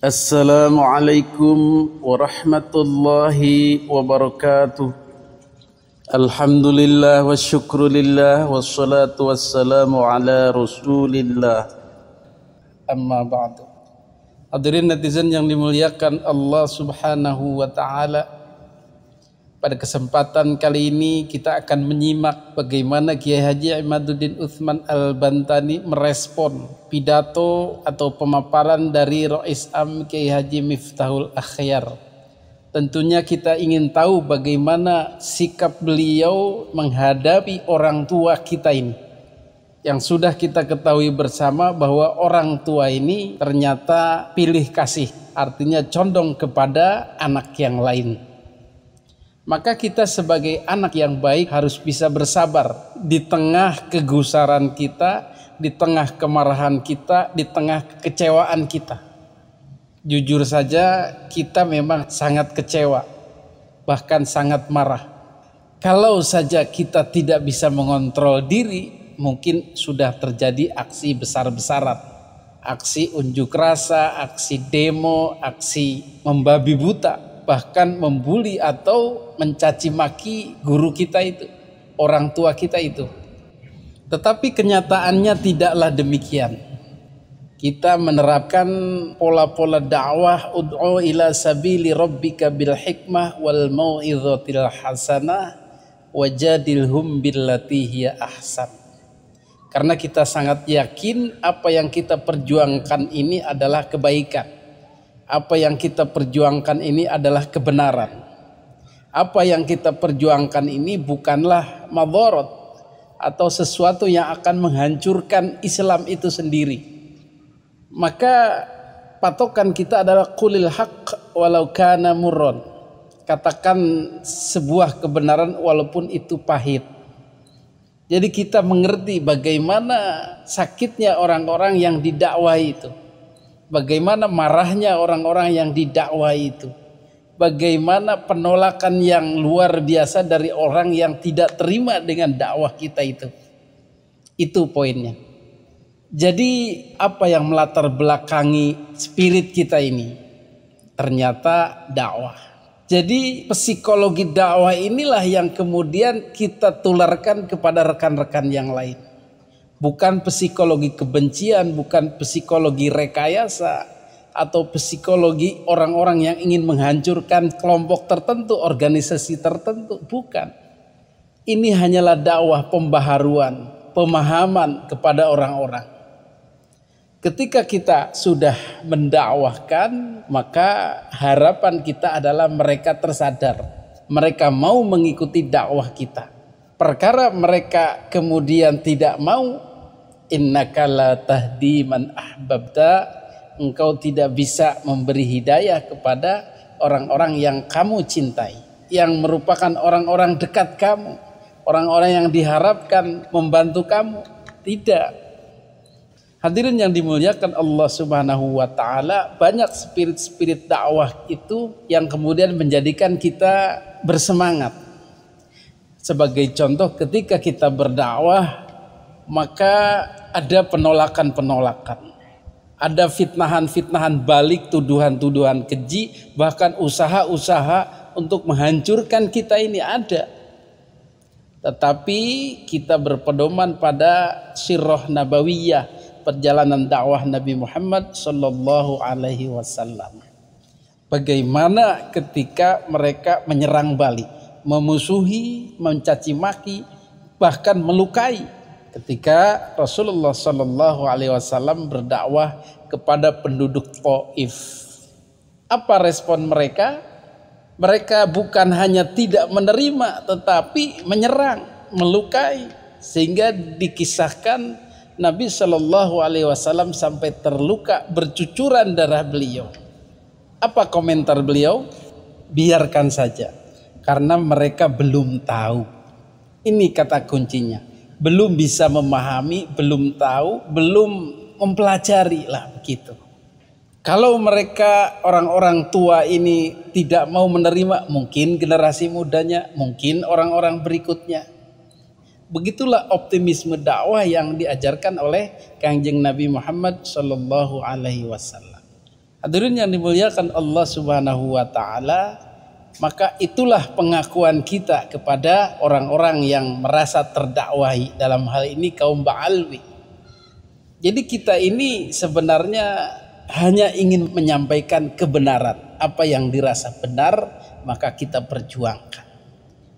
Assalamualaikum warahmatullahi wabarakatuh. Alhamdulillah wa syukrulillah wassalatu wassalamu ala rasulillah. Amma ba'du. Hadirin netizen yang dimuliakan Allah subhanahu wa ta'ala, pada kesempatan kali ini kita akan menyimak bagaimana Kiai Haji Imaduddin Utsman Al-Bantani merespon pidato atau pemaparan dari Rais Am Kiai Haji Miftahul Akhyar. Tentunya kita ingin tahu bagaimana sikap beliau menghadapi orang tua kita ini, yang sudah kita ketahui bersama bahwa orang tua ini ternyata pilih kasih, artinya condong kepada anak yang lain. Maka kita sebagai anak yang baik harus bisa bersabar di tengah kegusaran kita, di tengah kemarahan kita, di tengah kekecewaan kita. Jujur saja kita memang sangat kecewa, bahkan sangat marah. Kalau saja kita tidak bisa mengontrol diri, mungkin sudah terjadi aksi besar-besaran. Aksi unjuk rasa, aksi demo, aksi membabi buta, bahkan membuli atau mencaci maki guru kita itu, orang tua kita itu. Tetapi kenyataannya tidaklah demikian. Kita menerapkan pola-pola dakwah, ud'u ila sabili rabbika bil hikmah wal mau'izatil hasanah wajadilhum billati hiya ahsan. Karena kita sangat yakin apa yang kita perjuangkan ini adalah kebaikan. Apa yang kita perjuangkan ini adalah kebenaran. Apa yang kita perjuangkan ini bukanlah madharat atau sesuatu yang akan menghancurkan Islam itu sendiri. Maka patokan kita adalah qulil haqq walau kana murran. Katakan sebuah kebenaran walaupun itu pahit. Jadi kita mengerti bagaimana sakitnya orang-orang yang didakwahi itu. Bagaimana marahnya orang-orang yang didakwai itu. Bagaimana penolakan yang luar biasa dari orang yang tidak terima dengan dakwah kita itu. Itu poinnya. Jadi apa yang melatar belakangi spirit kita ini? Ternyata dakwah. Jadi psikologi dakwah inilah yang kemudian kita tularkan kepada rekan-rekan yang lain. Bukan psikologi kebencian, bukan psikologi rekayasa, atau psikologi orang-orang yang ingin menghancurkan kelompok tertentu, organisasi tertentu. Bukan. Ini hanyalah dakwah pembaharuan, pemahaman kepada orang-orang. Ketika kita sudah mendakwahkan, maka harapan kita adalah mereka tersadar. Mereka mau mengikuti dakwah kita. Perkara mereka kemudian tidak mau, innaka la tahdi man ahbabta, engkau tidak bisa memberi hidayah kepada orang-orang yang kamu cintai, yang merupakan orang-orang dekat kamu, orang-orang yang diharapkan membantu kamu. Tidak. Hadirin yang dimuliakan Allah subhanahu wa ta'ala, banyak spirit-spirit dakwah itu yang kemudian menjadikan kita bersemangat. Sebagai contoh, ketika kita berdakwah, maka ada penolakan-penolakan, ada fitnahan-fitnahan balik, tuduhan-tuduhan keji, bahkan usaha-usaha untuk menghancurkan kita ini ada. Tetapi kita berpedoman pada sirah nabawiyah, perjalanan dakwah Nabi Muhammad sallallahu alaihi wasallam. Bagaimana ketika mereka menyerang balik, memusuhi, mencaci maki, bahkan melukai. Ketika Rasulullah sallallahu alaihi wasallam berdakwah kepada penduduk Taif, apa respon mereka? Mereka bukan hanya tidak menerima, tetapi menyerang, melukai, sehingga dikisahkan Nabi sallallahu alaihi wasallam sampai terluka, bercucuran darah beliau. Apa komentar beliau? Biarkan saja, karena mereka belum tahu. Ini kata kuncinya. Belum bisa memahami, belum tahu, belum mempelajari lah begitu. Kalau mereka orang-orang tua ini tidak mau menerima, mungkin generasi mudanya, mungkin orang-orang berikutnya. Begitulah optimisme dakwah yang diajarkan oleh Kanjeng Nabi Muhammad sallallahu alaihi wasallam. Hadirin yang dimuliakan Allah Subhanahu wa taala, maka itulah pengakuan kita kepada orang-orang yang merasa terdakwahi, dalam hal ini kaum Ba'alwi. Jadi kita ini sebenarnya hanya ingin menyampaikan kebenaran. Apa yang dirasa benar maka kita perjuangkan.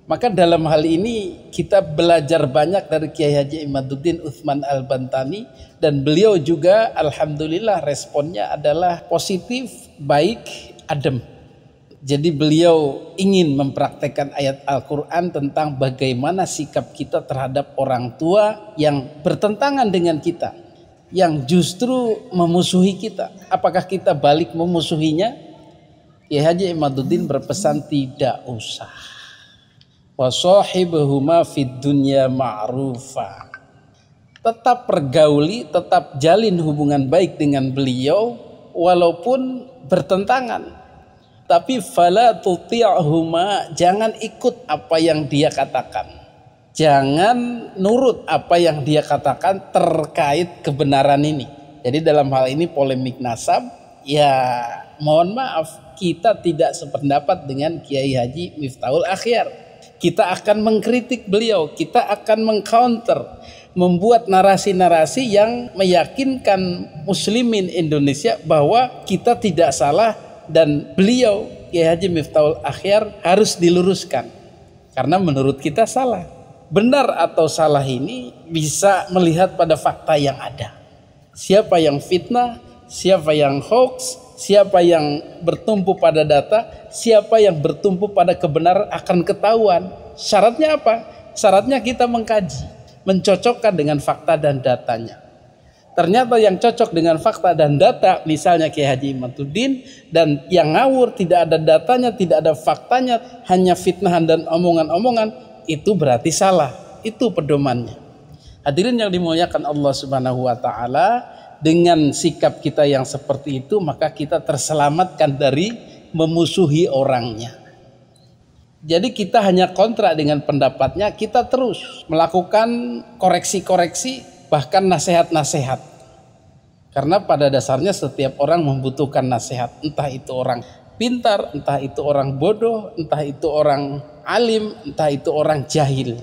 Maka dalam hal ini kita belajar banyak dari Kiai Haji Imaduddin Utsman Al-Bantani, dan beliau juga alhamdulillah responnya adalah positif, baik, adem. Jadi beliau ingin mempraktekkan ayat Al-Quran tentang bagaimana sikap kita terhadap orang tua yang bertentangan dengan kita, yang justru memusuhi kita. Apakah kita balik memusuhinya? Kiai Haji Imaduddin berpesan tidak usah. Wa shahibuhuma fid dunya ma'rufa. Tetap pergauli, tetap jalin hubungan baik dengan beliau walaupun bertentangan. Tapi fala tuti'huma, jangan ikut apa yang dia katakan. Jangan nurut apa yang dia katakan terkait kebenaran ini. Jadi dalam hal ini polemik nasab, ya mohon maaf, kita tidak sependapat dengan Kiai Haji Miftahul Akhyar. Kita akan mengkritik beliau, kita akan mengcounter, membuat narasi-narasi yang meyakinkan muslimin Indonesia bahwa kita tidak salah dan beliau Kiai Haji Miftahul Akhyar harus diluruskan karena menurut kita salah. Benar atau salah ini bisa melihat pada fakta yang ada. Siapa yang fitnah, siapa yang hoax, siapa yang bertumpu pada data, siapa yang bertumpu pada kebenaran akan ketahuan. Syaratnya apa? Syaratnya kita mengkaji, mencocokkan dengan fakta dan datanya. Ternyata yang cocok dengan fakta dan data, misalnya Kiai Haji Imaduddin, dan yang ngawur, tidak ada datanya, tidak ada faktanya, hanya fitnahan dan omongan-omongan, itu berarti salah. Itu pedomannya. Hadirin yang dimuliakan Allah Subhanahu wa taala, dengan sikap kita yang seperti itu maka kita terselamatkan dari memusuhi orangnya. Jadi kita hanya kontra dengan pendapatnya, kita terus melakukan koreksi-koreksi, bahkan nasihat-nasihat. Karena pada dasarnya setiap orang membutuhkan nasihat, entah itu orang pintar, entah itu orang bodoh, entah itu orang alim, entah itu orang jahil.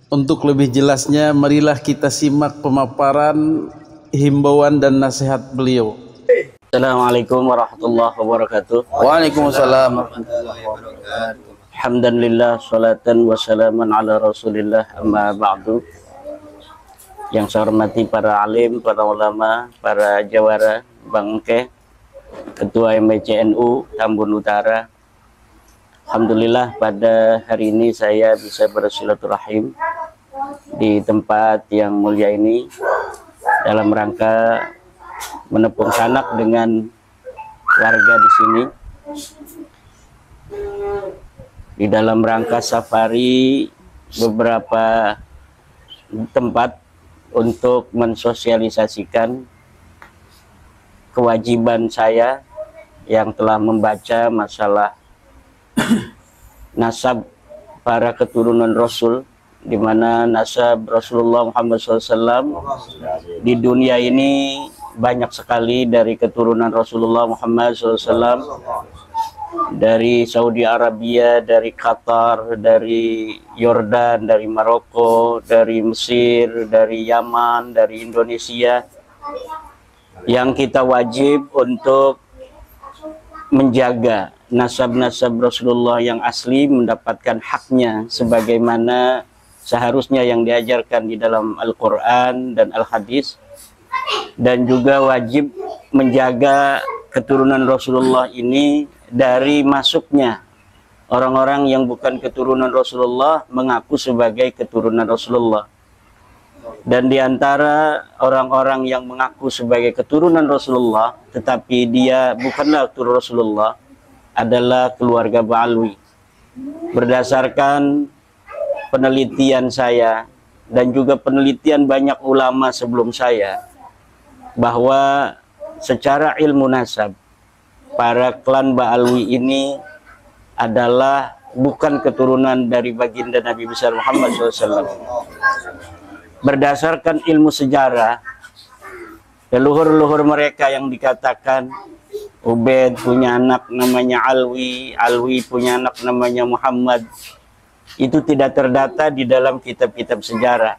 Untuk lebih jelasnya, marilah kita simak pemaparan himbauan dan nasihat beliau. Assalamualaikum warahmatullahi wabarakatuh. Waalaikumsalam warahmatullahi wabarakatuh. Alhamdulillah, salatan wassalaman ala rasulillah, amma ba'du. Yang saya hormati para alim, para ulama, para jawara, bangke, Ketua MBCNU Tambun Utara. Alhamdulillah pada hari ini saya bisa bersilaturahim di tempat yang mulia ini dalam rangka menepung sanak dengan warga di sini, di dalam rangka safari beberapa tempat untuk mensosialisasikan kewajiban saya yang telah membaca masalah nasab para keturunan Rasul, di mana nasab Rasulullah Muhammad SAW di dunia ini banyak sekali dari keturunan Rasulullah Muhammad SAW, dari Saudi Arabia, dari Qatar, dari Yordan, dari Maroko, dari Mesir, dari Yaman, dari Indonesia, yang kita wajib untuk menjaga nasab-nasab Rasulullah yang asli, mendapatkan haknya sebagaimana seharusnya yang diajarkan di dalam Al-Quran dan Al-Hadis, dan juga wajib menjaga keturunan Rasulullah ini dari masuknya orang-orang yang bukan keturunan Rasulullah mengaku sebagai keturunan Rasulullah. Dan di antara orang-orang yang mengaku sebagai keturunan Rasulullah tetapi dia bukanlah keturunan Rasulullah adalah keluarga Ba'alwi. Berdasarkan penelitian saya dan juga penelitian banyak ulama sebelum saya, bahwa secara ilmu nasab para klan Ba'alwi ini adalah bukan keturunan dari baginda Nabi besar Muhammad SAW. Berdasarkan ilmu sejarah, leluhur-leluhur mereka yang dikatakan Ubaid punya anak namanya Alwi, Alwi punya anak namanya Muhammad. Itu tidak terdata di dalam kitab-kitab sejarah.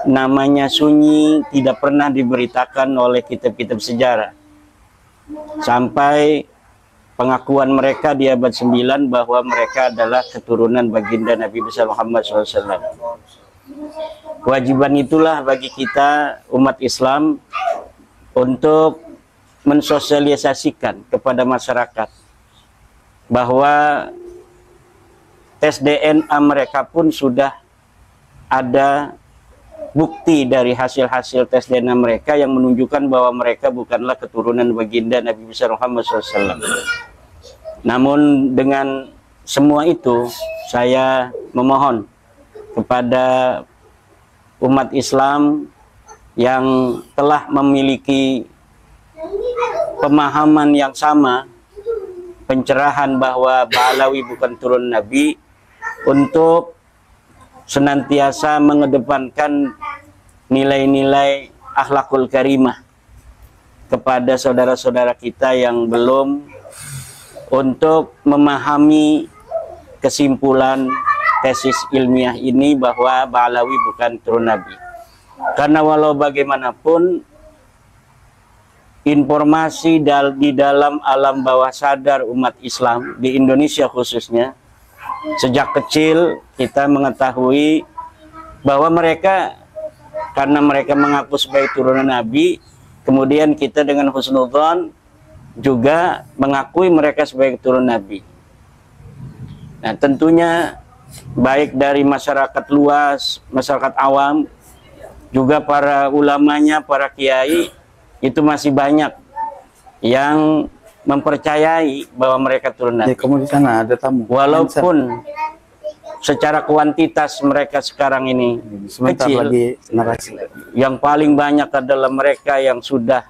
Namanya sunyi, tidak pernah diberitakan oleh kitab-kitab sejarah. Sampai pengakuan mereka di abad 9 bahwa mereka adalah keturunan baginda Nabi besar Muhammad SAW. Kewajiban itulah bagi kita umat Islam untuk mensosialisasikan kepada masyarakat bahwa tes DNA mereka pun sudah ada bukti dari hasil-hasil tes DNA mereka yang menunjukkan bahwa mereka bukanlah keturunan baginda Nabi besar Muhammad SAW. Namun dengan semua itu saya memohon kepada umat Islam yang telah memiliki pemahaman yang sama, pencerahan bahwa Ba'alawi bukan turun Nabi, untuk senantiasa mengedepankan nilai-nilai akhlakul karimah kepada saudara-saudara kita yang belum, untuk memahami kesimpulan tesis ilmiah ini bahwa Ba'alawi bukan turun Nabi. Karena walau bagaimanapun informasi di dalam alam bawah sadar umat Islam di Indonesia khususnya, sejak kecil kita mengetahui bahwa mereka, karena mereka mengaku sebagai turunan Nabi, kemudian kita dengan husnudzon juga mengakui mereka sebagai turunan Nabi. Nah, tentunya baik dari masyarakat luas, masyarakat awam, juga para ulamanya, para kiai, itu masih banyak yang mempercayai bahwa mereka turun Nabi. Kamu di sana ada tamu. Walaupun secara kuantitas mereka sekarang ini sebentar kecil, lagi narasi. yang paling banyak adalah mereka yang sudah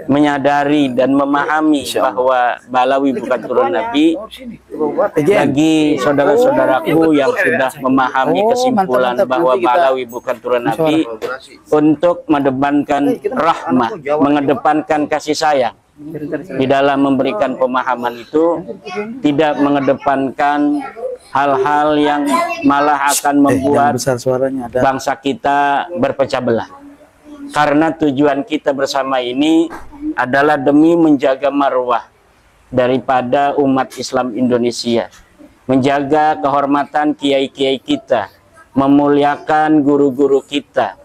menyadari dan memahami bahwa Ba'alawi bukan turun Nabi. Bagi saudara-saudaraku yang sudah memahami kesimpulan bahwa Ba'alawi bukan turun Nabi, untuk mengedepankan rahmah, mengedepankan kasih sayang di dalam memberikan pemahaman itu, tidak mengedepankan hal-hal yang malah akan membuat bangsa kita berpecah belah. Karena tujuan kita bersama ini adalah demi menjaga marwah daripada umat Islam Indonesia, menjaga kehormatan kiai-kiai kita, memuliakan guru-guru kita.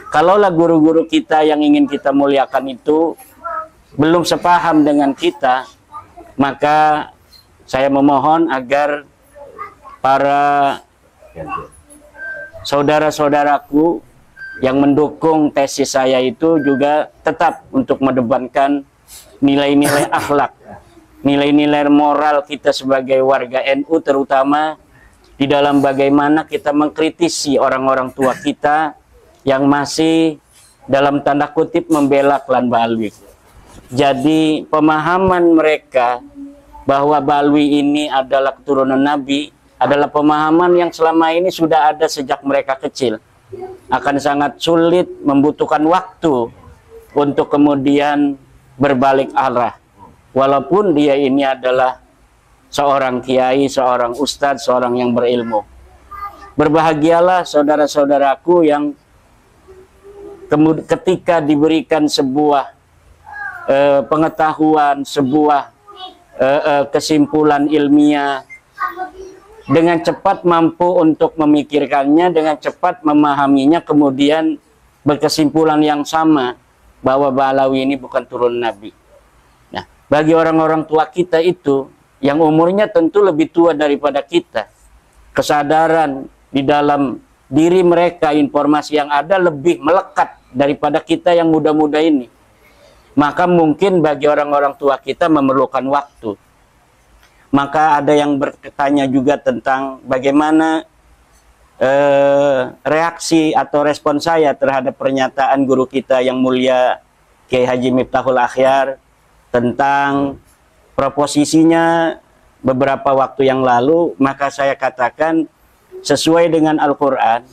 Kalaulah guru-guru kita yang ingin kita muliakan itu belum sepaham dengan kita, maka saya memohon agar para saudara-saudaraku yang mendukung tesis saya itu juga tetap untuk mengedepankan nilai-nilai akhlak, nilai-nilai moral kita sebagai warga NU, terutama di dalam bagaimana kita mengkritisi orang-orang tua kita yang masih dalam tanda kutip membela klan Ba'alawi. Jadi pemahaman mereka bahwa Ba'alawi ini adalah keturunan Nabi adalah pemahaman yang selama ini sudah ada sejak mereka kecil. Akan sangat sulit, membutuhkan waktu untuk kemudian berbalik arah. Walaupun dia ini adalah seorang kiai, seorang ustadz, seorang yang berilmu. Berbahagialah saudara-saudaraku yang ketika diberikan sebuah pengetahuan, sebuah kesimpulan ilmiah, dengan cepat mampu untuk memikirkannya, dengan cepat memahaminya, kemudian berkesimpulan yang sama bahwa Ba'alawi ini bukan turun Nabi. Nah, bagi orang-orang tua kita itu, yang umurnya tentu lebih tua daripada kita, kesadaran di dalam diri mereka, informasi yang ada lebih melekat daripada kita yang muda-muda ini. Maka mungkin bagi orang-orang tua kita memerlukan waktu. Maka ada yang bertanya juga tentang bagaimana reaksi atau respon saya terhadap pernyataan guru kita yang mulia Kiai Haji Miftahul Akhyar tentang proposisinya beberapa waktu yang lalu. Maka saya katakan sesuai dengan Al-Quran,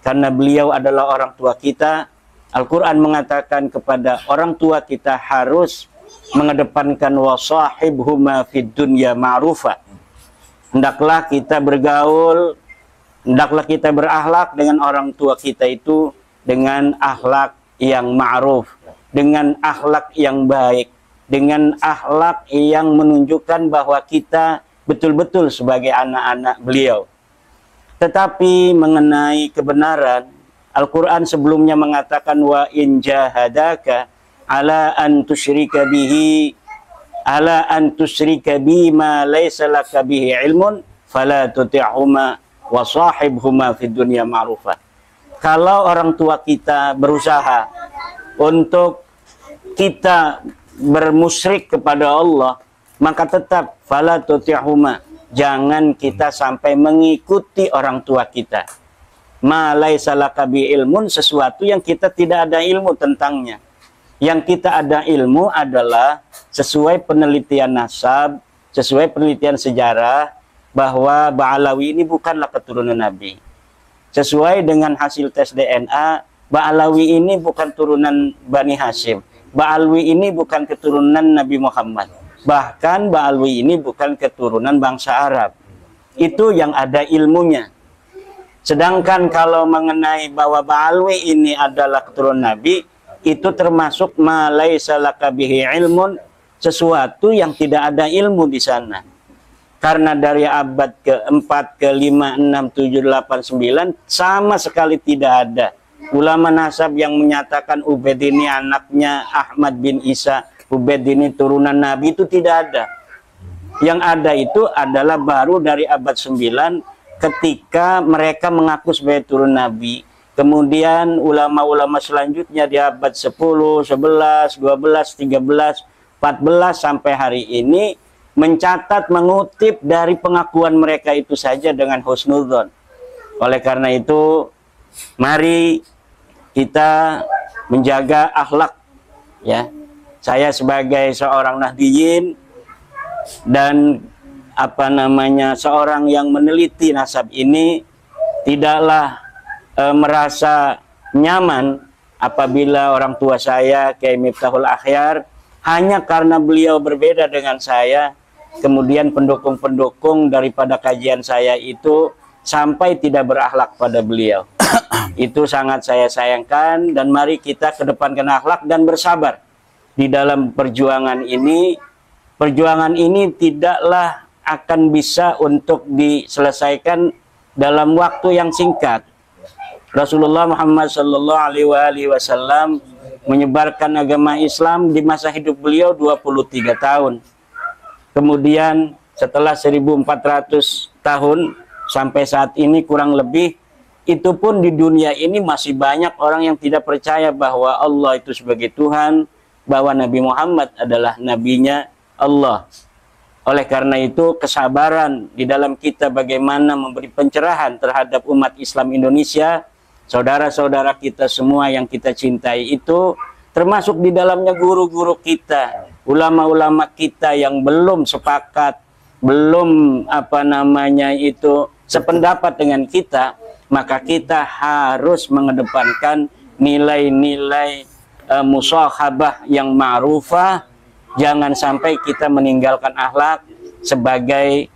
karena beliau adalah orang tua kita. Al-Quran mengatakan kepada orang tua kita harus mengedepankan wasahibhuma fid dunya ma'rufa. Hendaklah kita bergaul, hendaklah kita berakhlak dengan orang tua kita itu dengan akhlak yang ma'ruf, dengan akhlak yang baik, dengan akhlak yang menunjukkan bahwa kita betul-betul sebagai anak-anak beliau. Tetapi mengenai kebenaran, Al-Quran sebelumnya mengatakan wa in jahadaka ala an tusyrika bihi ma laysa laka bihi ilmun fala tuti'huma wa sahibhuma fid dunya ma'rufa. Kalau orang tua kita berusaha untuk kita bermusyrik kepada Allah, maka tetap fala tuti'huma, jangan kita sampai mengikuti orang tua kita. Ma laisa laka bi ilmun, sesuatu yang kita tidak ada ilmu tentangnya. Yang kita ada ilmu adalah sesuai penelitian nasab, sesuai penelitian sejarah, bahwa Ba'alawi ini bukanlah keturunan Nabi. Sesuai dengan hasil tes DNA, Ba'alawi ini bukan turunan Bani Hashim. Ba'alawi ini bukan keturunan Nabi Muhammad. Bahkan Ba'alawi ini bukan keturunan bangsa Arab. Itu yang ada ilmunya. Sedangkan kalau mengenai bahwa Ba'alawi ini adalah keturunan Nabi, itu termasuk ma laisa laka bihi ilmun, sesuatu yang tidak ada ilmu di sana. Karena dari abad ke-4, ke-5, 6, 7, 8, 9 sama sekali tidak ada ulama nasab yang menyatakan Ubaid ini anaknya Ahmad bin Isa, Ubaid ini turunan Nabi, itu tidak ada. Yang ada itu adalah baru dari abad 9 ketika mereka mengaku sebagai turun Nabi. Kemudian ulama-ulama selanjutnya di abad 10, 11, 12, 13, 14 sampai hari ini mencatat, mengutip dari pengakuan mereka itu saja dengan husnudzon. Oleh karena itu, mari kita menjaga akhlak, ya. Saya sebagai seorang Nahdiyin dan seorang yang meneliti nasab ini tidaklah merasa nyaman apabila orang tua saya Kiai Miftahul Akhyar hanya karena beliau berbeda dengan saya, kemudian pendukung-pendukung daripada kajian saya itu sampai tidak berakhlak pada beliau. Itu sangat saya sayangkan, dan mari kita kedepankan akhlak dan bersabar di dalam perjuangan ini. Perjuangan ini tidaklah akan bisa untuk diselesaikan dalam waktu yang singkat. Rasulullah Muhammad Sallallahu Alaihi Wasallam menyebarkan agama Islam di masa hidup beliau 23 tahun. Kemudian setelah 1400 tahun sampai saat ini kurang lebih, itu pun di dunia ini masih banyak orang yang tidak percaya bahwa Allah itu sebagai Tuhan, bahwa Nabi Muhammad adalah nabinya Allah. Oleh karena itu, kesabaran di dalam kita bagaimana memberi pencerahan terhadap umat Islam Indonesia, saudara-saudara kita semua yang kita cintai itu, termasuk di dalamnya guru-guru kita, ulama-ulama kita yang belum sepakat, belum sependapat dengan kita, maka kita harus mengedepankan nilai-nilai musahabah yang ma'rufah. Jangan sampai kita meninggalkan akhlak sebagai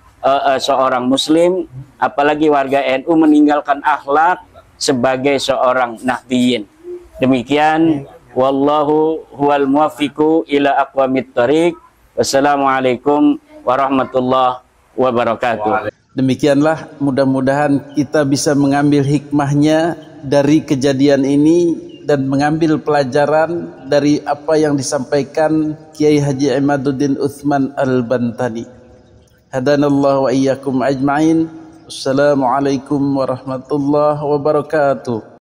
seorang muslim, apalagi warga NU meninggalkan akhlak sebagai seorang nahdiyin. Demikian, wallahu huwal muwaffiqu ila aqwamit thariq. Wassalamualaikum warahmatullahi wabarakatuh. Demikianlah, mudah-mudahan kita bisa mengambil hikmahnya dari kejadian ini dan mengambil pelajaran dari apa yang disampaikan Kiai Haji Imaduddin Utsman Al-Bantani. Hadanallahu wa iyyakum ajma'in. Assalamualaikum warahmatullahi wabarakatuh.